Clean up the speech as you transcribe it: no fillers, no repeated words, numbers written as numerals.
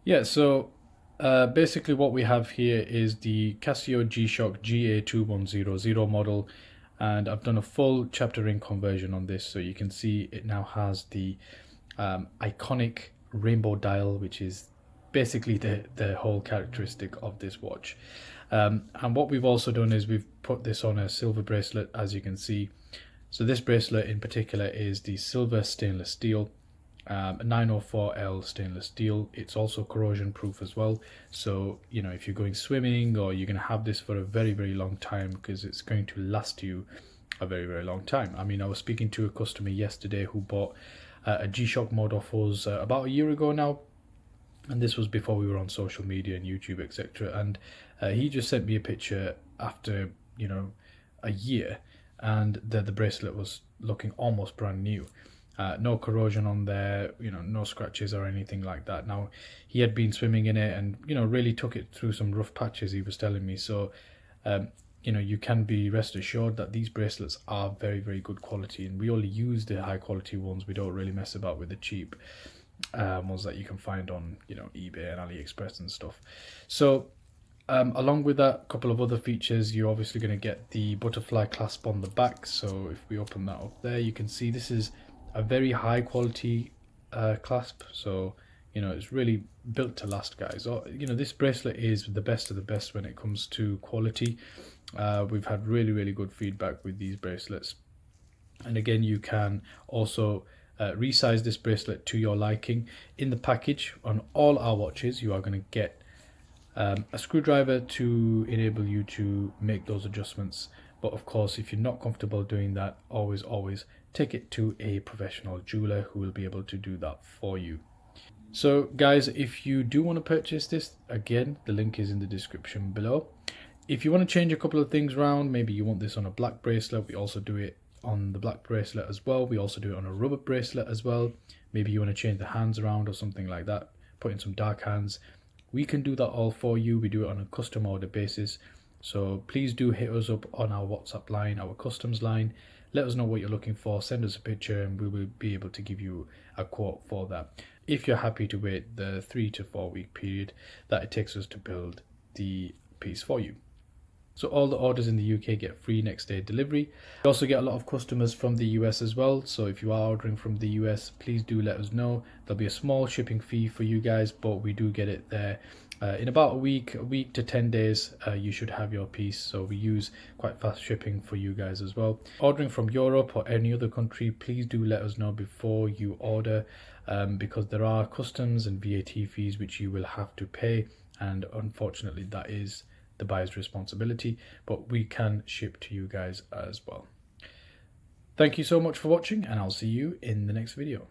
Yeah, so basically what we have here is the Casio G Shock GA2100 model, and I've done a full chapter ring conversion on this, so you can see it now has the iconic rainbow dial, which is basically the whole characteristic of this watch. And what we've also done is we've put this on a silver bracelet, as you can see. So this bracelet in particular is the SIlver Stainless Steel, 904L stainless steel. It's also corrosion proof as well, so you know, if you're going swimming, or you're going to have this for a very long time, because it's going to last you a very long time. I mean, I was speaking to a customer yesterday who bought a G-Shock mod off us about a year ago now, and this was before we were on social media and YouTube, etc. And he just sent me a picture after, you know, a year, and the bracelet was looking almost brand new. No corrosion on there, you know, no scratches or anything like that. Now, he had been swimming in it and, you know, really took it through some rough patches, he was telling me. So, you know, you can be rest assured that these bracelets are very good quality, and we only use the high quality ones. We don't really mess about with the cheap ones that you can find on, you know, eBay and AliExpress and stuff. So, along with that, a couple of other features, you're obviously going to get the butterfly clasp on the back. So if we open that up there, you can see this is a very high quality clasp, so you know, it's really built to last, guys. You know, this bracelet is the best of the best when it comes to quality. We've had really good feedback with these bracelets, and again, you can also resize this bracelet to your liking. In the package on all our watches, you are going to get a screwdriver to enable you to make those adjustments. But of course, if you're not comfortable doing that, always take it to a professional jeweler who will be able to do that for you. So guys, if you do want to purchase this, again, the link is in the description below. If you want to change a couple of things around, maybe you want this on a black bracelet, we also do it on the black bracelet as well. We also do it on a rubber bracelet as well. Maybe you want to change the hands around or something like that, put in some dark hands. We can do that all for you. We do it on a custom order basis. So please do hit us up on our WhatsApp line, our customs line. Let us know what you're looking for, send us a picture, and we will be able to give you a quote for that, if you're happy to wait the 3 to 4 week period that it takes us to build the piece for you. So all the orders in the UK get free next day delivery. We also get a lot of customers from the US as well, so if you are ordering from the US, please do let us know. There'll be a small shipping fee for you guys, but we do get it there in about a week to 10 days. You should have your piece, so we use quite fast shipping for you guys as well. Ordering from Europe or any other country, please do let us know before you order, because there are customs and VAT fees which you will have to pay, and unfortunately that is the buyer's responsibility, but we can ship to you guys as well. Thank you so much for watching, and I'll see you in the next video.